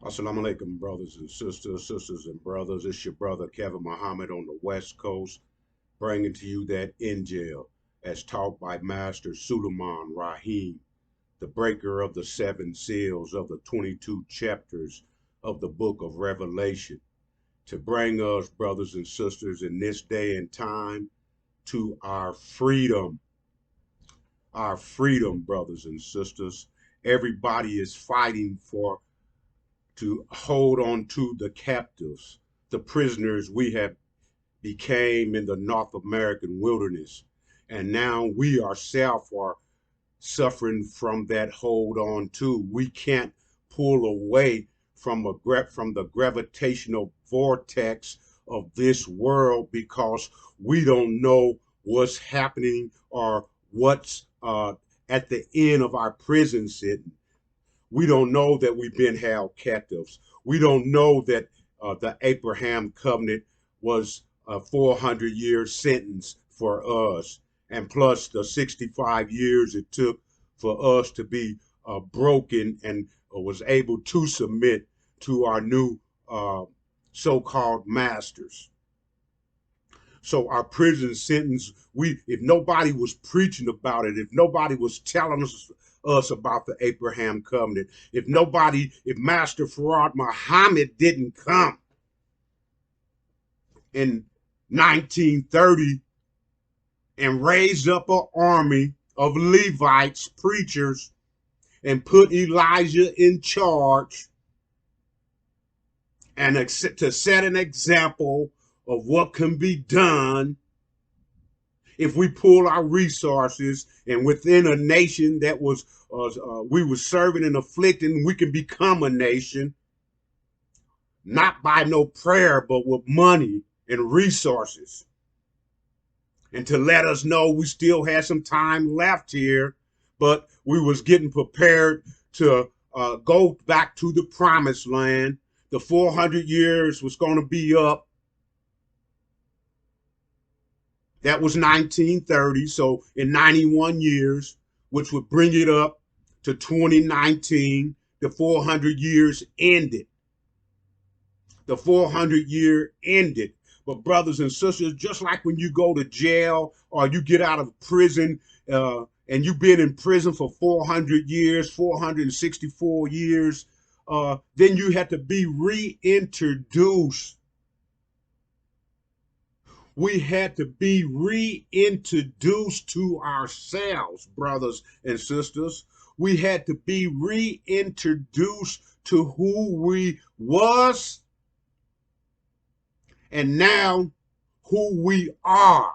Assalamu alaikum, brothers and sisters, sisters and brothers. It's your brother Kevin Muhammad on the West Coast, bringing to you that INJIL as taught by Master Suleiman Rahim, the breaker of the seven seals of the 22 chapters of the book of Revelation, to bring us, brothers and sisters, in this day and time to our freedom, brothers and sisters. Everybody is fighting to hold on to the captives, the prisoners we have became in the North American wilderness. And now we ourselves are suffering from that hold on to. We can't pull away from the gravitational vortex of this world because we don't know what's happening or what's at the end of our prison sitting. We don't know that we've been held captives. We don't know that the Abraham covenant was a 400-year sentence for us, and plus the 65 years it took for us to be broken and was able to submit to our new so-called masters. So our prison sentence, if nobody was preaching about it, if nobody was telling us about the Abraham covenant, if Master Farad Muhammad didn't come in 1930 and raise up an army of Levites, preachers, and put Elijah in charge and to set an example of what can be done if we pull our resources and within a nation that was we were serving and afflicting, we can become a nation, not by no prayer, but with money and resources. And to let us know we still had some time left here, but we was getting prepared to go back to the promised land. The 400 years was going to be up. That was 1930. So in 91 years, which would bring it up to 2019, the 400 years ended. The 400-year ended. But brothers and sisters, just like when you go to jail or you get out of prison and you've been in prison for 400 years, 464 years, then you have to be reintroduced. We had to be reintroduced to ourselves, brothers and sisters. We had to be reintroduced to who we was and now who we are.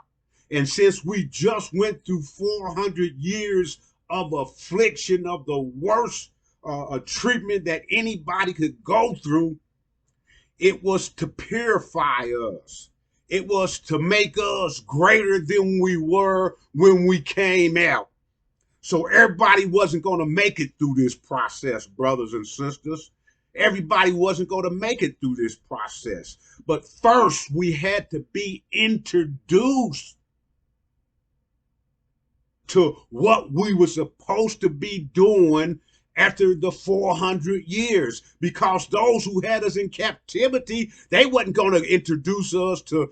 And since we just went through 400 years of affliction, of the worst treatment that anybody could go through, it was to purify us. It was to make us greater than we were when we came out. So everybody wasn't going to make it through this process, brothers and sisters. Everybody wasn't going to make it through this process. But first, we had to be introduced to what we were supposed to be doing after the 400 years, because those who had us in captivity, they wasn't going to introduce us to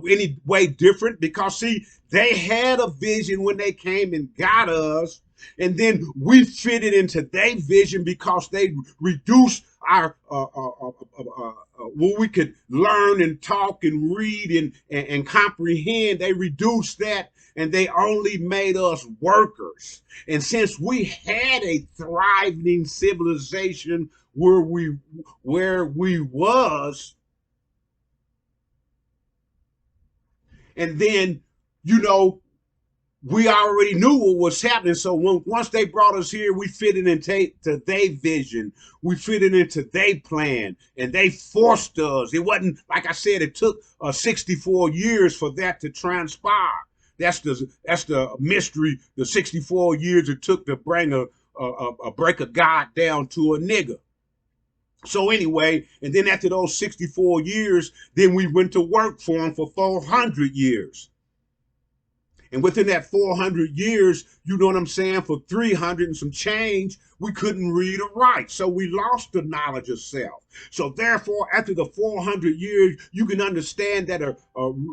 any way different, because see, they had a vision when they came and got us, and then we fitted into their vision because they reduced our what we could learn and talk and read and comprehend. They reduced that and they only made us workers. And since we had a thriving civilization where we was, and then, you know, we already knew what was happening. So once they brought us here, we fitted into their vision. We fitted into their plan, and they forced us. It wasn't, like I said, it took 64 years for that to transpire. That's the mystery. The 64 years it took to bring a break of God down to a nigger. So anyway, and then after those 64 years, then we went to work for them for 400 years. And within that 400 years, you know what I'm saying, for 300 and some change, we couldn't read or write. So we lost the knowledge of self. So therefore, after the 400 years, you can understand that a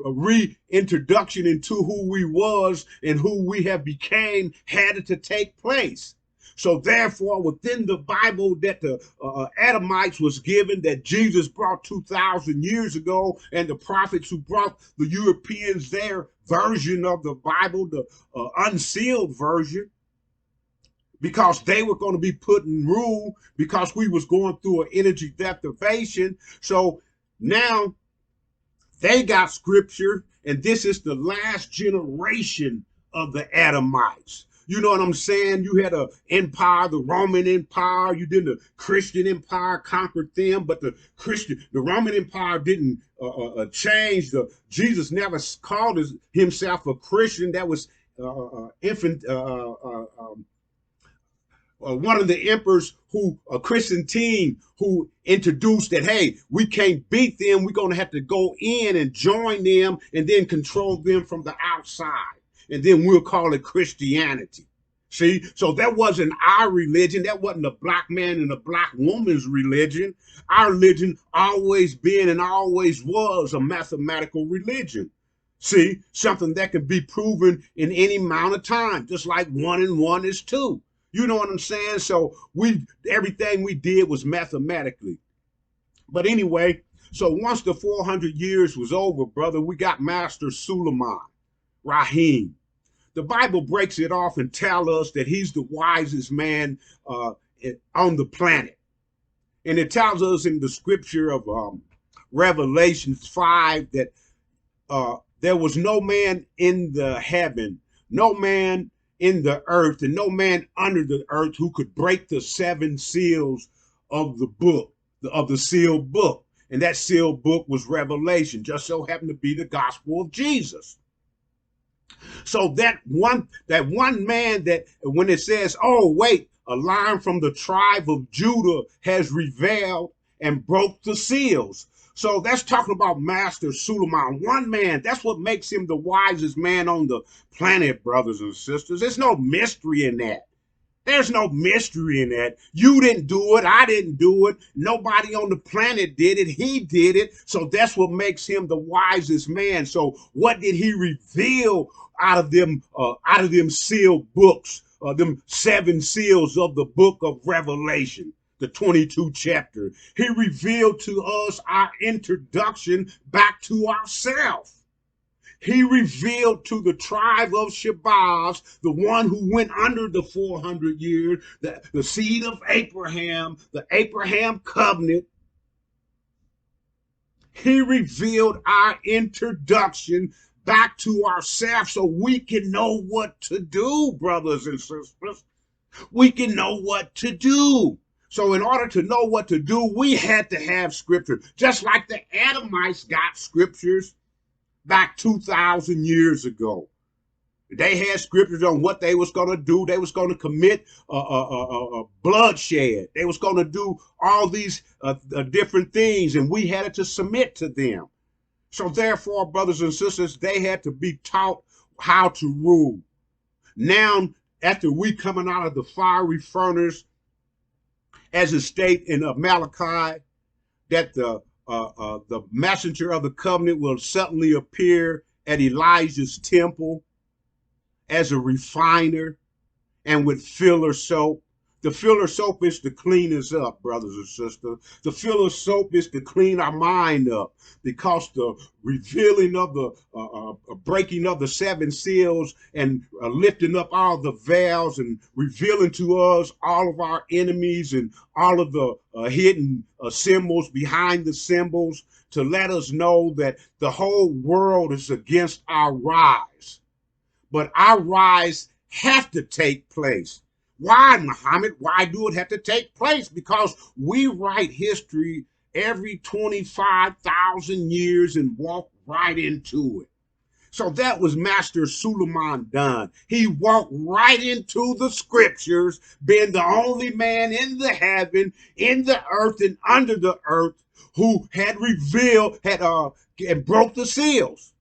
reintroduction into who we was and who we have became had to take place. So therefore, within the Bible that the Adamites was given, that Jesus brought 2,000 years ago, and the prophets who brought the Europeans their version of the Bible, the unsealed version, because they were going to be put in rule because we was going through an energy deprivation. So now they got scripture, and this is the last generation of the Adamites. You know what I'm saying? You had an empire, the Roman Empire. You did the Christian Empire conquered them, but the Roman Empire didn't change. Jesus never called himself a Christian. That was one of the emperors who, Constantine, who introduced that, hey, we can't beat them. We're going to have to go in and join them and then control them from the outside. And then we'll call it Christianity. See, so that wasn't our religion. That wasn't the black man and the black woman's religion. Our religion always been and always was a mathematical religion. See, something that can be proven in any amount of time, just like 1 and 1 is 2. You know what I'm saying? So everything we did was mathematically. But anyway, so once the 400 years was over, brother, we got Master Suleiman Rahim. The Bible breaks it off and tells us that he's the wisest man on the planet. And it tells us in the scripture of Revelation 5 that there was no man in the heaven, no man in the earth, and no man under the earth who could break the 7 seals of the book, of the sealed book. And that sealed book was Revelation, just so happened to be the gospel of Jesus. So that one man, that when it says, oh, wait, a lion from the tribe of Judah has rebelled and broke the seals. So that's talking about Master Suleiman, one man. That's what makes him the wisest man on the planet, brothers and sisters. There's no mystery in that. There's no mystery in that. You didn't do it. I didn't do it. Nobody on the planet did it. He did it. So that's what makes him the wisest man. So what did he reveal out of them sealed books, them 7 seals of the book of Revelation? The 22 chapter. He revealed to us our introduction back to ourselves. He revealed to the tribe of Shabazz, the one who went under the 400 years, the seed of Abraham, the Abraham covenant. He revealed our introduction back to ourselves so we can know what to do, brothers and sisters. We can know what to do. So in order to know what to do, we had to have scripture, just like the Adamites got scriptures back 2,000 years ago. They had scriptures on what they was going to do. They was going to commit bloodshed. They was going to do all these different things, and we had to submit to them. So therefore, brothers and sisters, they had to be taught how to rule. Now, after we coming out of the fiery furnace, as it states in Malachi, that the messenger of the covenant will suddenly appear at Elijah's temple as a refiner and with filler soap. The filler soap is to clean us up, brothers and sisters. The filler soap is to clean our mind up, because the revealing of the breaking of the 7 seals and lifting up all the veils and revealing to us all of our enemies and all of the hidden symbols behind the symbols, to let us know that the whole world is against our rise. But our rise have to take place. Why, Muhammad? Why do it have to take place? Because we write history every 25,000 years and walk right into it. So that was Master Suleiman done. He walked right into the scriptures, being the only man in the heaven, in the earth, and under the earth who had revealed, and broke the seals.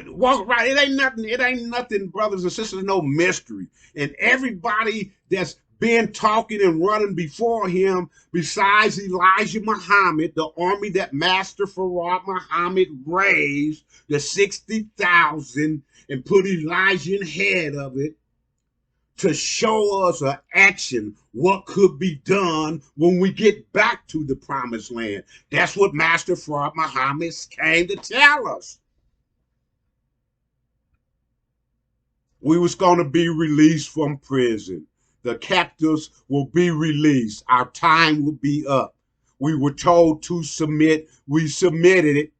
Walk right. It ain't nothing. It ain't nothing, brothers and sisters. No mystery. And everybody that's been talking and running before him, besides Elijah Muhammad, the army that Master Farad Muhammad raised, the 60,000, and put Elijah in head of it to show us an action, what could be done when we get back to the promised land. That's what Master Farad Muhammad came to tell us. We was going to be released from prison. The captives will be released. Our time will be up. We were told to submit. We submitted it.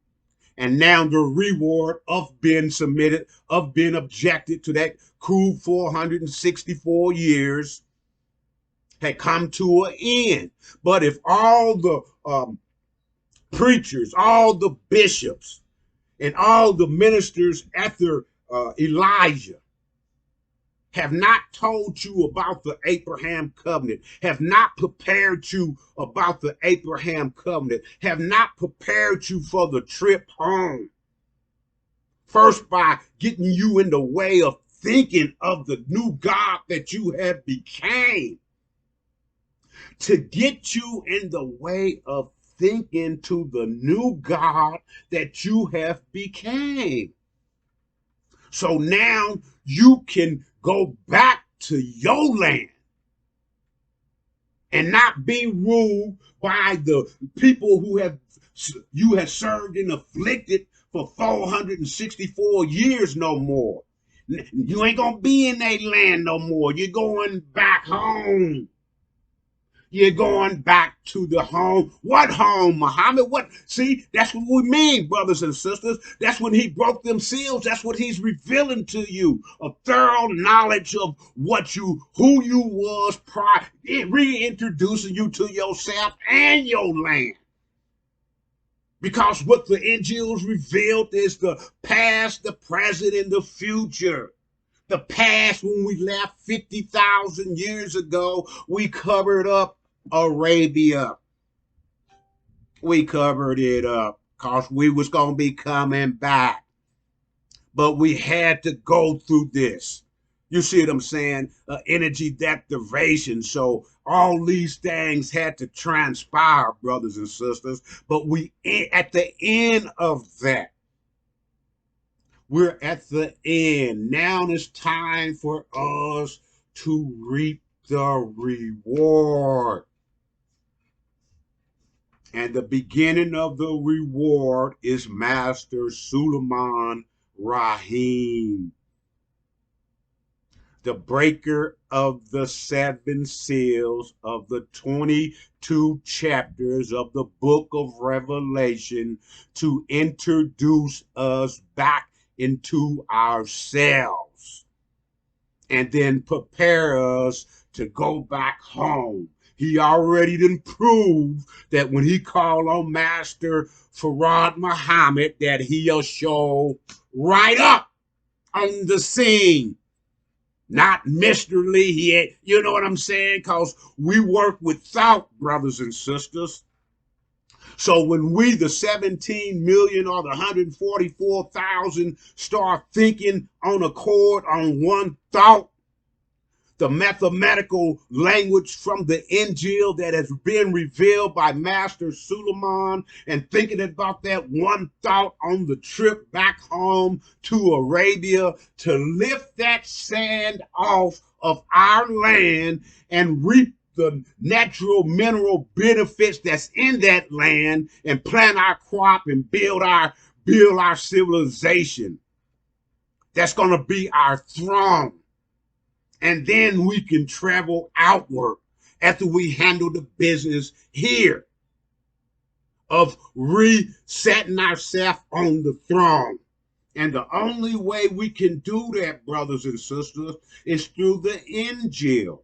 And now the reward of being submitted, of being objected to that cruel 464 years had come to an end. But if all the preachers, all the bishops, and all the ministers after Elijah have not told you about the Abraham covenant, have not prepared you about the Abraham covenant, have not prepared you for the trip home, first by getting you in the way of thinking of the new God that you have became, to get you in the way of thinking to the new God that you have became. So now you can go back to your land and not be ruled by the people who have you have served and afflicted for 464 years no more. You ain't gonna be in that land no more. You're going back home. You're going back to the home. What home, Muhammad? What? See, that's what we mean, brothers and sisters. That's when he broke them seals. That's what he's revealing to you. A thorough knowledge of what you, who you was prior, reintroducing you to yourself and your land. Because what the INJILs revealed is the past, the present, and the future. The past, when we left 50,000 years ago, we covered up Arabia. We covered it up because we was going to be coming back. But we had to go through this. You see what I'm saying? Energy deprivation. So all these things had to transpire, brothers and sisters. But we, at the end of that, we're at the end. Now it's time for us to reap the reward. And the beginning of the reward is Master Suleiman Rahim, the breaker of the 7 seals of the 22 chapters of the book of Revelation, to introduce us back into ourselves and then prepare us to go back home. He already done proved that when he called on Master Farad Muhammad, that he'll show right up on the scene. Not mysteriously, you know what I'm saying? Because we work with thought, brothers and sisters. So when we, the 17 million or the 144,000, start thinking on accord on one thought, the mathematical language from the INJIL that has been revealed by Master Suleiman, and thinking about that one thought on the trip back home to Arabia, to lift that sand off of our land and reap the natural mineral benefits that's in that land, and plant our crop and build our civilization. That's going to be our throne. And then we can travel outward after we handle the business here of resetting ourselves on the throne. And the only way we can do that, brothers and sisters, is through the INJIL,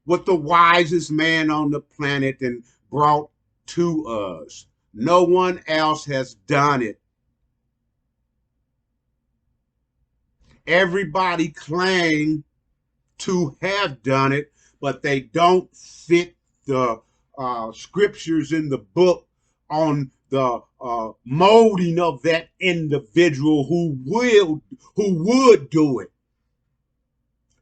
what the wisest man on the planet and brought to us. No one else has done it. Everybody claims to have done it, but they don't fit the scriptures in the book on the molding of that individual who would do it.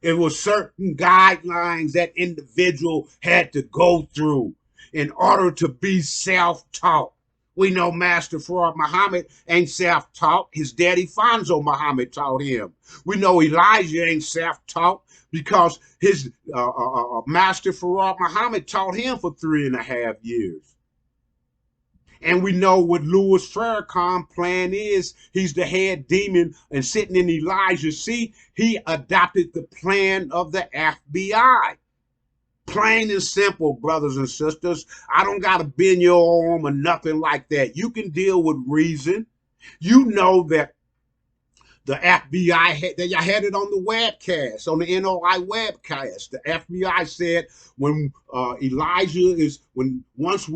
It was certain guidelines that individual had to go through in order to be self-taught. We know Master Farad Muhammad ain't self-taught. His daddy Fonzo Muhammad taught him. We know Elijah ain't self-taught because his Master Farad Muhammad taught him for 3.5 years. And we know what Louis Farrakhan's plan is. He's the head demon and sitting in Elijah's seat. He adopted the plan of the FBI. Plain and simple, brothers and sisters. I don't got to bend your arm or nothing like that. You can deal with reason. You know that the FBI they had it on the webcast, on the NOI webcast. The FBI said when once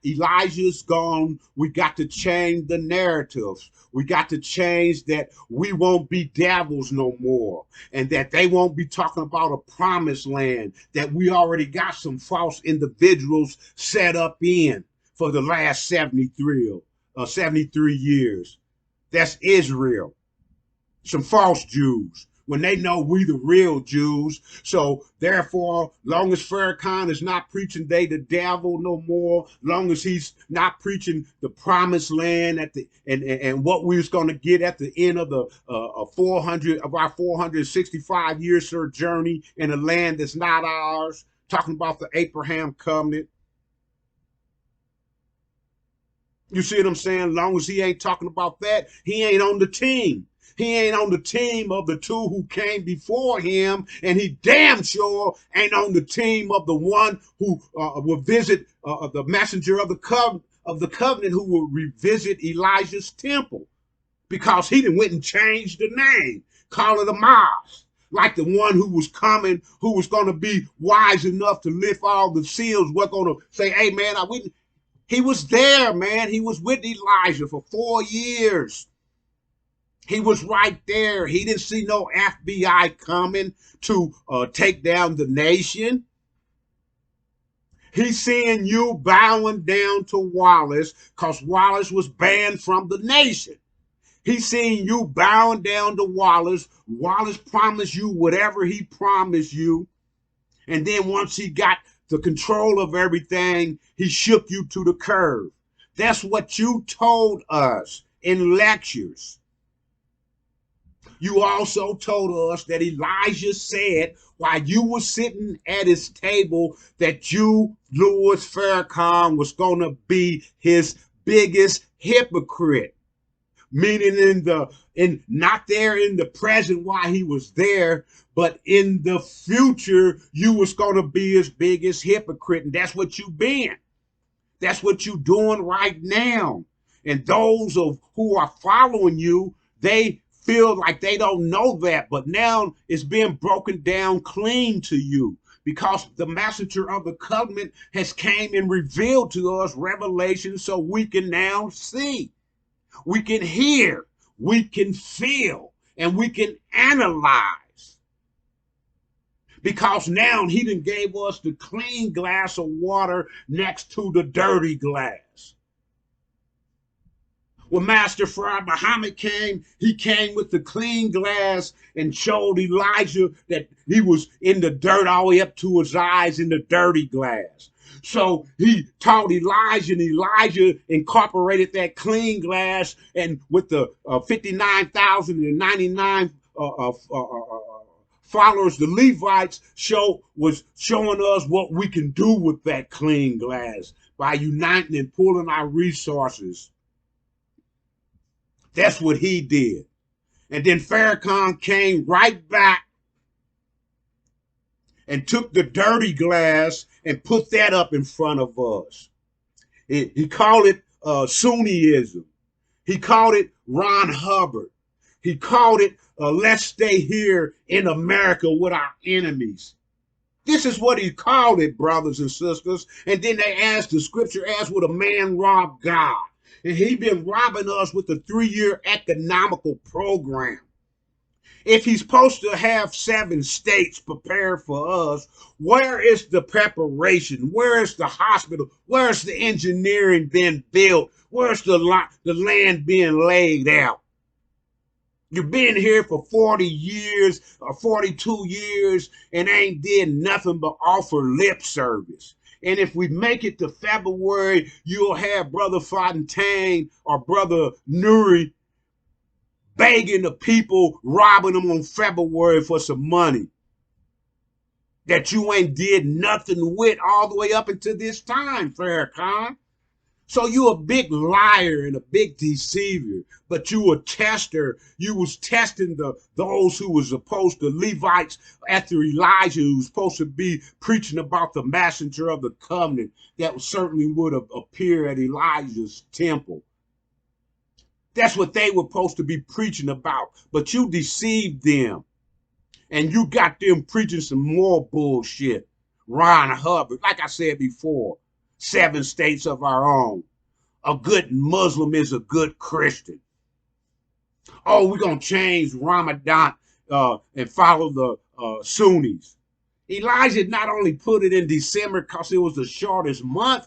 Elijah's gone, we got to change the narratives. We got to change that we won't be devils no more, and that they won't be talking about a promised land that we already got some false individuals set up in for the last 73 years. That's Israel. Some false Jews, when they know we the real Jews. So therefore, long as Farrakhan is not preaching they the devil no more, long as he's not preaching the promised land and what we was going to get at the end of the 465 year sojourning in a land that's not ours, talking about the Abraham covenant. You see what I'm saying? Long as he ain't talking about that, he ain't on the team. He ain't on the team of the two who came before him, and he damn sure ain't on the team of the one who will visit the messenger of the covenant who will revisit Elijah's temple, because he done went and changed the name, call it a mosque. Like the one who was coming, who was going to be wise enough to lift all the seals, we're going to say, hey, man, he was there, man. He was with Elijah for 4 years. He was right there. He didn't see no FBI coming to take down the nation. He's seeing you bowing down to Wallace because Wallace was banned from the nation. He's seeing you bowing down to Wallace. Wallace promised you whatever he promised you. And then once he got the control of everything, he shook you to the curb. That's what you told us in lectures. You also told us that Elijah said while you were sitting at his table that you, Louis Farrakhan, was going to be his biggest hypocrite. Meaning not there in the present while he was there, but in the future, you was going to be his biggest hypocrite. And that's what you been. That's what you doing right now. And those who are following you, they feel like they don't know that, but now it's being broken down clean to you because the messenger of the covenant has came and revealed to us revelation so we can now see, we can hear, we can feel, and we can analyze. Because now he done gave us the clean glass of water next to the dirty glass. When Master Farad Muhammad came, he came with the clean glass and showed Elijah that he was in the dirt all the way up to his eyes in the dirty glass. So he taught Elijah, and Elijah incorporated that clean glass, and with the 59,099 followers, the Levites was showing us what we can do with that clean glass by uniting and pulling our resources. That's what he did. And then Farrakhan came right back and took the dirty glass and put that up in front of us. He called it Sunniism. He called it Ron Hubbard. He called it let's stay here in America with our enemies. This is what he called it, brothers and sisters. And then the scripture asked, would a man rob God? And he been robbing us with the 3-year economical program. If he's supposed to have 7 states prepared for us, where is the preparation? Where is the hospital? Where is the engineering being built? Where's the land being laid out? You've been here for 40 years or 42 years and ain't did nothing but offer lip service. And if we make it to February, you'll have Brother Fontaine or Brother Nuri begging the people, robbing them on February for some money that you ain't did nothing with all the way up until this time, Farrakhan. So you a big liar and a big deceiver, but you a tester. You was testing those who was supposed to Levites after Elijah, who was supposed to be preaching about the messenger of the covenant that certainly would have appeared at Elijah's temple. That's what they were supposed to be preaching about, but you deceived them, and you got them preaching some more bullshit. Ron Hubbard, like I said before, 7 states of our own. A good Muslim is a good Christian. Oh, we're going to change Ramadan and follow the Sunnis. Elijah not only put it in December because it was the shortest month,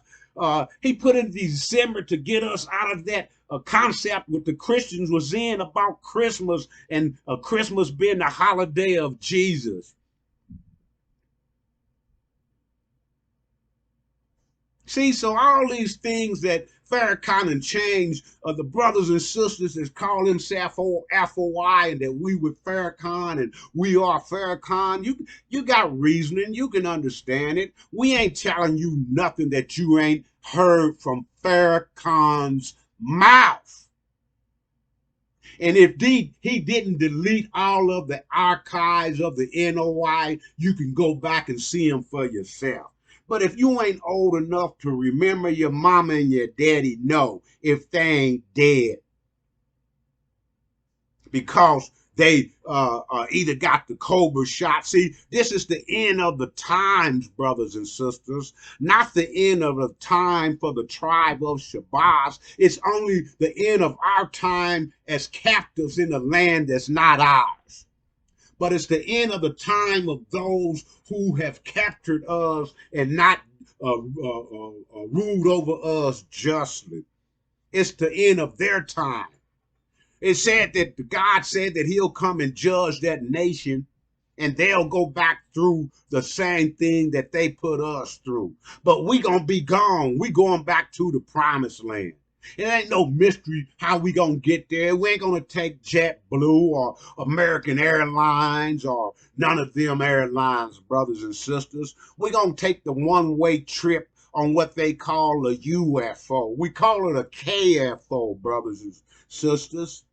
he put it in December to get us out of that concept what the Christians was in about Christmas and Christmas being the holiday of Jesus. See, so all these things that Farrakhan and change, the brothers and sisters that call themselves FOI and that we with Farrakhan and we are Farrakhan, you got reasoning, you can understand it. We ain't telling you nothing that you ain't heard from Farrakhan's mouth. And if he didn't delete all of the archives of the NOI, you can go back and see them for yourself. But if you ain't old enough to remember your mama and your daddy, no, if they ain't dead. Because they either got the Cobra shot. See, this is the end of the times, brothers and sisters, not the end of the time for the tribe of Shabazz. It's only the end of our time as captives in a land that's not ours. But it's the end of the time of those who have captured us and not ruled over us justly. It's the end of their time. It said that God said that he'll come and judge that nation and they'll go back through the same thing that they put us through. But we gonna be gone. We going back to the promised land. It ain't no mystery how we gonna get there. We ain't gonna take JetBlue or American Airlines or none of them airlines, brothers and sisters. We gonna take the one-way trip on what they call a UFO. We call it a KFO, brothers and sisters.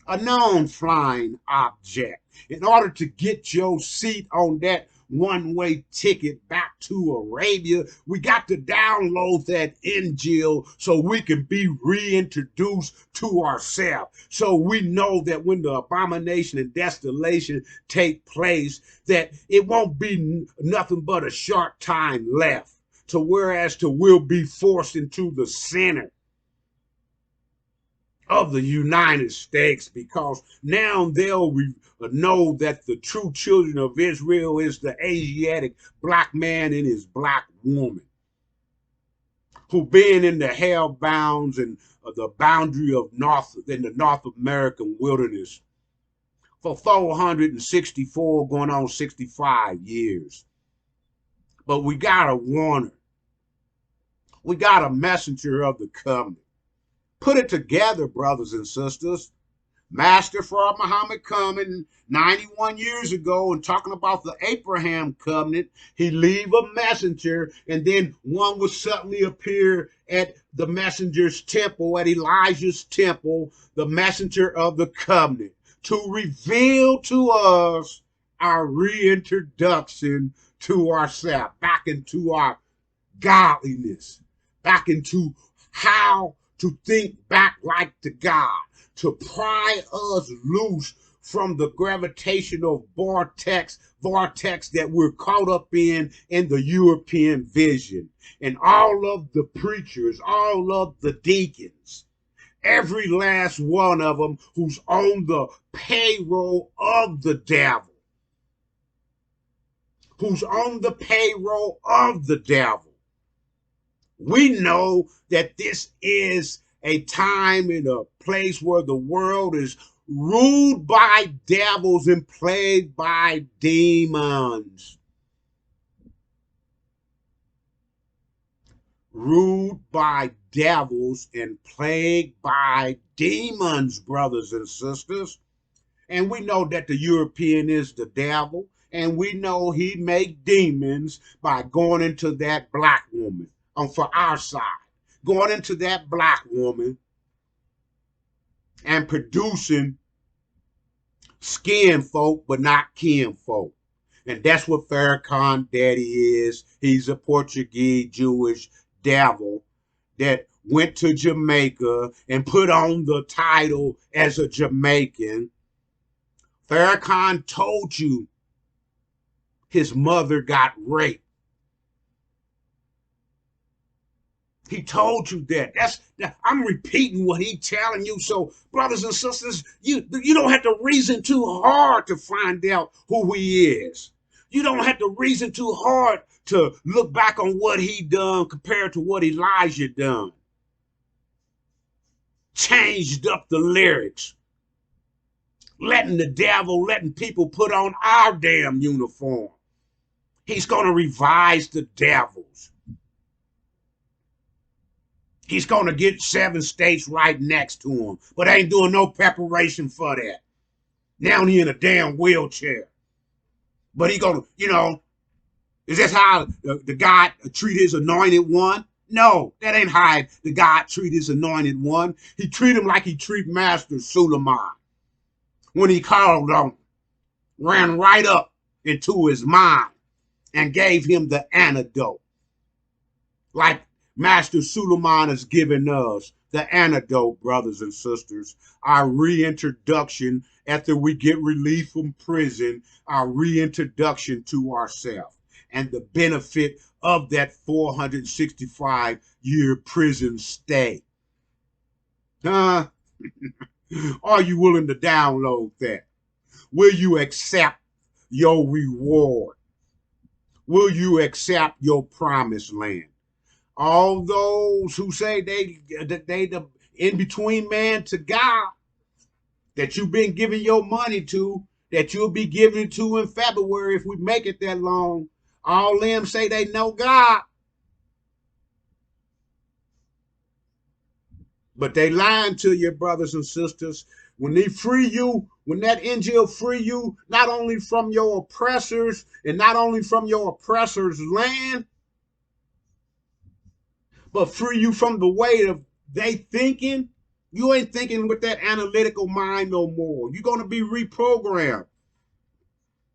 A known flying object. In order to get your seat on that one-way ticket back to Arabia, we got to download that INJIL so we can be reintroduced to ourselves. So we know that when the abomination and desolation take place, that it won't be nothing but a short time left. To whereas to we'll be forced into the center of the United States, because now they'll know that the true children of Israel is the Asiatic black man and his black woman who been in the hell bounds and the boundary of the North American wilderness for 464 going on 65 years. But we got a warner. We got a messenger of the covenant. Put it together, brothers and sisters. Master Farad Muhammad coming 91 years ago and talking about the Abraham covenant. He leave a messenger, and then one would suddenly appear at the messenger's temple, at Elijah's temple, the messenger of the covenant, to reveal to us our reintroduction to ourselves, back into our godliness, back into how to think back like to God, to pry us loose from the gravitational vortex that we're caught up in the European vision. And all of the preachers, all of the deacons, Every last one of them who's on the payroll of the devil. Who's on the payroll of the devil. We know that this is a time and a place where the world is ruled by devils and plagued by demons. Ruled by devils and plagued by demons, brothers and sisters. And we know that the European is the devil, and we know he make demons by going into that black woman for our side, going into that black woman and producing skin folk, but not kin folk. And that's what Farrakhan Daddy is. He's a Portuguese Jewish devil that went to Jamaica and put on the title as a Jamaican. Farrakhan told you his mother got raped. He told you that. I'm repeating what he's telling you. So, brothers and sisters, you don't have to reason too hard to find out who he is. You don't have to reason too hard to look back on what he done compared to what Elijah done. Changed up the lyrics. Letting people put on our damn uniform. He's going to revise the devils. He's going to get 7 states right next to him, but ain't doing no preparation for that. Now he in a damn wheelchair. But he going to, is that how the God treat his anointed one? No, that ain't how the God treat his anointed one. He treat him like he treat Master Suleiman. When he called on him, ran right up into his mind and gave him the antidote. Like Master Suleiman has given us the antidote, brothers and sisters. Our reintroduction after we get relief from prison, our reintroduction to ourselves and the benefit of that 465-year prison stay. Are you willing to download that? Will you accept your reward? Will you accept your promised land? All those who say they the in between man to God that you've been giving your money to, that you'll be giving it to in February if we make it that long. All them say they know God, but they lying to you, brothers and sisters. When they free you, when that INJIL free you, not only from your oppressors and not only from your oppressors' land, but free you from the way of they thinking. You ain't thinking with that analytical mind no more. You're going to be reprogrammed.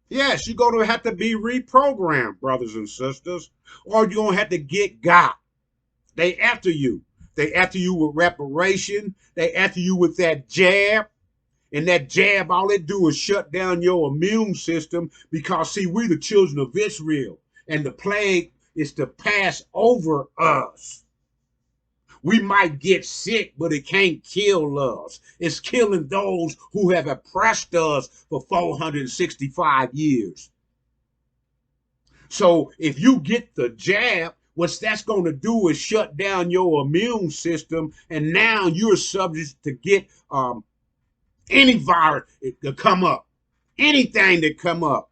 Yes, you're going to have to be reprogrammed, brothers and sisters, or you're going to have to get got. They after you. They after you with reparation. They after you with that jab. And that jab, all it do is shut down your immune system because, see, we the children of Israel, and the plague is to pass over us. We might get sick, but it can't kill us. It's killing those who have oppressed us for 465 years. So if you get the jab, what that's going to do is shut down your immune system, and now you're subject to get any virus to come up, anything that come up.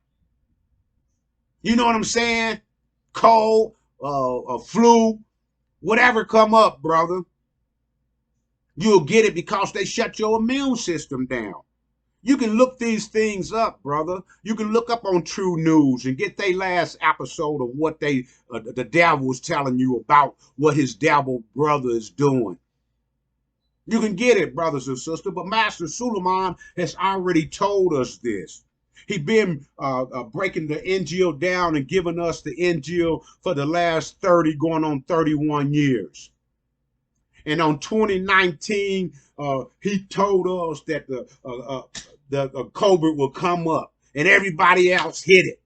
You know what I'm saying? Cold, a flu, whatever come up, brother. You'll get it because they shut your immune system down. You can look these things up, brother. You can look up on True News and get their last episode of what the devil was telling you about what his devil brother is doing. You can get it, brothers and sisters, but Master Suleiman has already told us this. He's been breaking the INJIL down and giving us the INJIL for the last 30, going on 31 years. And on 2019, he told us that the COVID will come up, and everybody else hit it.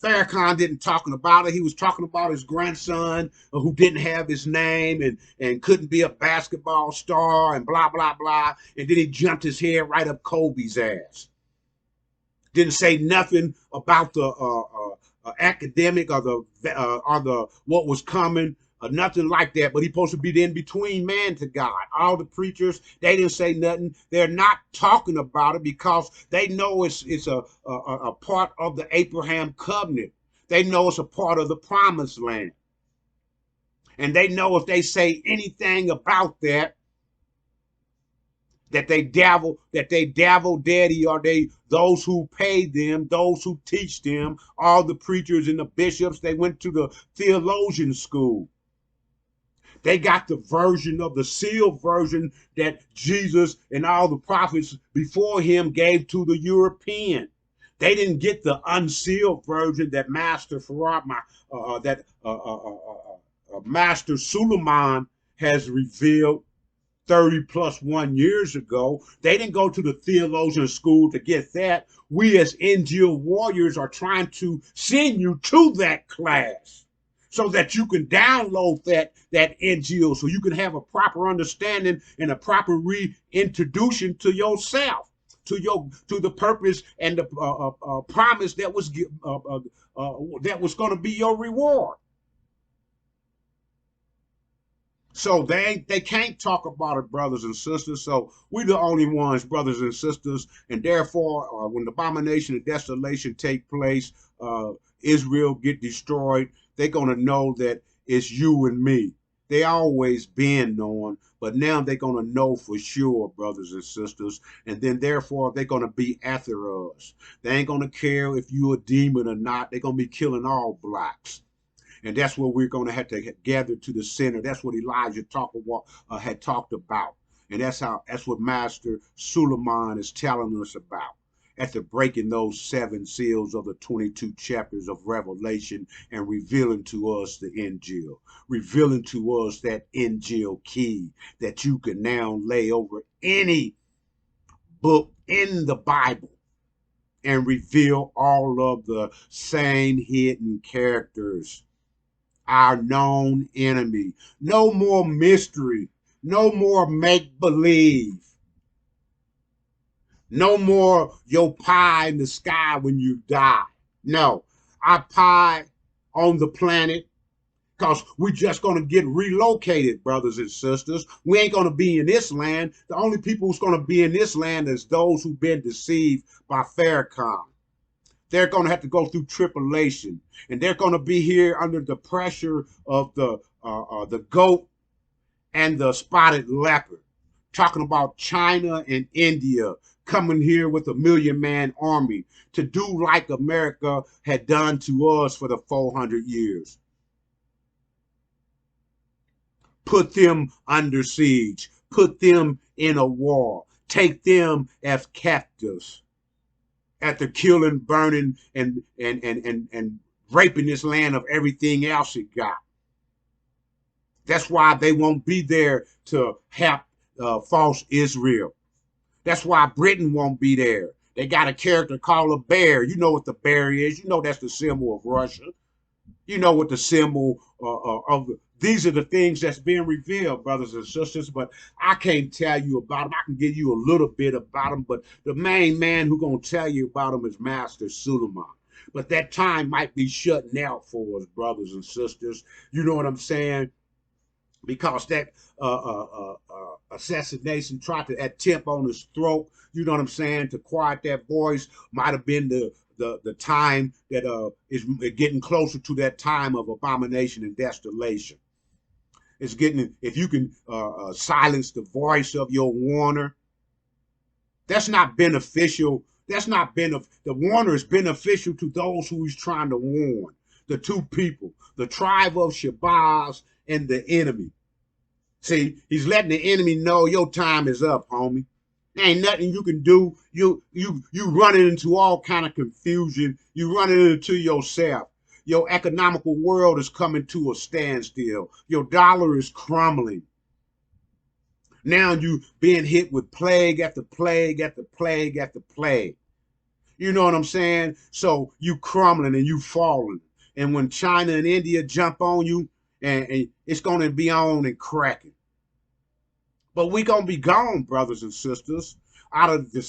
Farrakhan didn't talking about it. He was talking about his grandson who didn't have his name and couldn't be a basketball star and blah, blah, blah. And then he jumped his head right up Kobe's ass. Didn't say nothing about the academic or the what was coming, nothing like that. But he's supposed to be the in between man to God. All the preachers, they didn't say nothing. They're not talking about it because they know it's a part of the Abraham covenant. They know it's a part of the promised land, and they know if they say anything about that, that they devil daddy, or they those who pay them, those who teach them, all the preachers and the bishops, they went to the theologian school. They got the version of the sealed version that Jesus and all the prophets before him gave to the European. They didn't get the unsealed version that Master Farad, Master Suleiman has revealed 30 plus 1 years ago. They didn't go to the theologian school to get that. We as INJIL warriors are trying to send you to that class so that you can download that INJIL, so you can have a proper understanding and a proper reintroduction to yourself, to the purpose and the promise that was going to be your reward. So they can't talk about it, brothers and sisters. So we're the only ones, brothers and sisters. And therefore, when the abomination of desolation take place, Israel get destroyed, they're going to know that it's you and me. They always been knowing, but now they're going to know for sure, brothers and sisters. And then therefore, they're going to be after us. They ain't going to care if you're a demon or not. They're going to be killing all blacks. And that's what we're going to have to gather to the center. That's what Elijah had talked about. And that's what Master Suleiman is telling us about after breaking those 7 seals of the 22 chapters of Revelation and revealing to us the INJIL, revealing to us that INJIL key that you can now lay over any book in the Bible and reveal all of the same hidden characters. Our known enemy. No more mystery. No more make-believe. No more your pie in the sky when you die. No, our pie on the planet, because we're just going to get relocated, brothers and sisters. We ain't going to be in this land. The only people who's going to be in this land is those who've been deceived by Farrakhan. They're going to have to go through tribulation, and they're going to be here under the pressure of the goat and the spotted leopard. Talking about China and India coming here with a 1,000,000-man army to do like America had done to us for the 400 years. Put them under siege, put them in a war, take them as captives. After killing, burning, and raping this land of everything else it got. That's why they won't be there to help false Israel. That's why Britain won't be there. They got a character called a bear. You know what the bear is. You know that's the symbol of Russia. You know what the symbol of these are the things that's being revealed, brothers and sisters, but I can't tell you about them. I can give you a little bit about them, but the main man who's going to tell you about them is Master Suleiman. But that time might be shutting out for us, brothers and sisters. You know what I'm saying? Because that assassination tried to attempt on his throat, you know what I'm saying, to quiet that voice might have been the time that is getting closer to that time of abomination and desolation. It's getting, if you can silence the voice of your warner, that's not beneficial. That's not the warner is beneficial to those who he's trying to warn. The two people, the tribe of Shabazz and the enemy. See, he's letting the enemy know your time is up, homie. There ain't nothing you can do. You running into all kind of confusion. You running into yourself. Your economical world is coming to a standstill. Your dollar is crumbling. Now you being hit with plague after plague after plague after plague. You know what I'm saying? So you crumbling and you falling. And when China and India jump on you, and it's going to be on and cracking. But we going to be gone, brothers and sisters. Out of the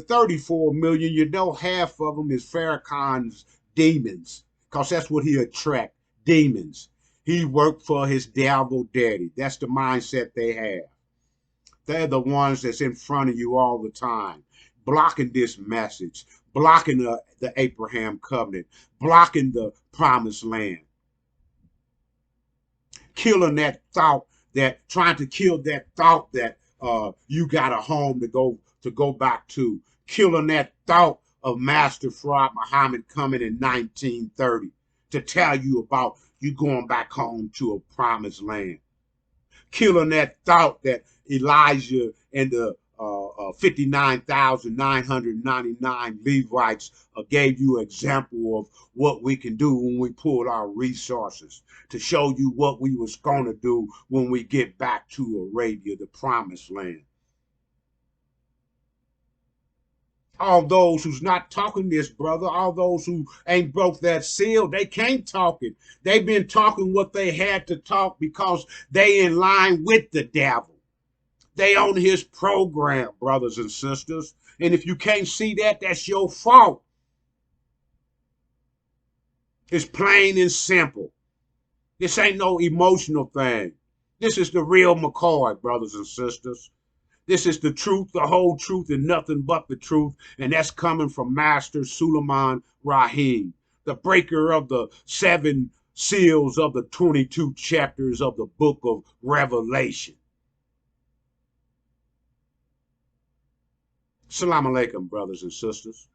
34 million, you know half of them is Farrakhan's demons. Because that's what he attract, demons. He worked for his devil daddy. That's the mindset they have. They're the ones that's in front of you all the time, blocking this message, blocking the Abraham covenant, blocking the promised land, killing that thought, that trying to kill that thought that you got a home to go back to, killing that thought of Master Fuad Muhammad coming in 1930 to tell you about you going back home to a promised land, killing that thought that Elijah and the 59,999 Levites gave you an example of what we can do when we pull our resources to show you what we was going to do when we get back to Arabia, the promised land. All those who's not talking this, brother, all those who ain't broke that seal, they can't talk it. They've been talking what they had to talk because they in line with the devil. They on his program, brothers and sisters. And if you can't see that, that's your fault. It's plain and simple. This ain't no emotional thing. This is the real McCoy, brothers and sisters. This is the truth, the whole truth, and nothing but the truth. And that's coming from Master Suleiman Rahim, the breaker of the 7 seals of the 22 chapters of the book of Revelation. Salam alaikum, brothers and sisters.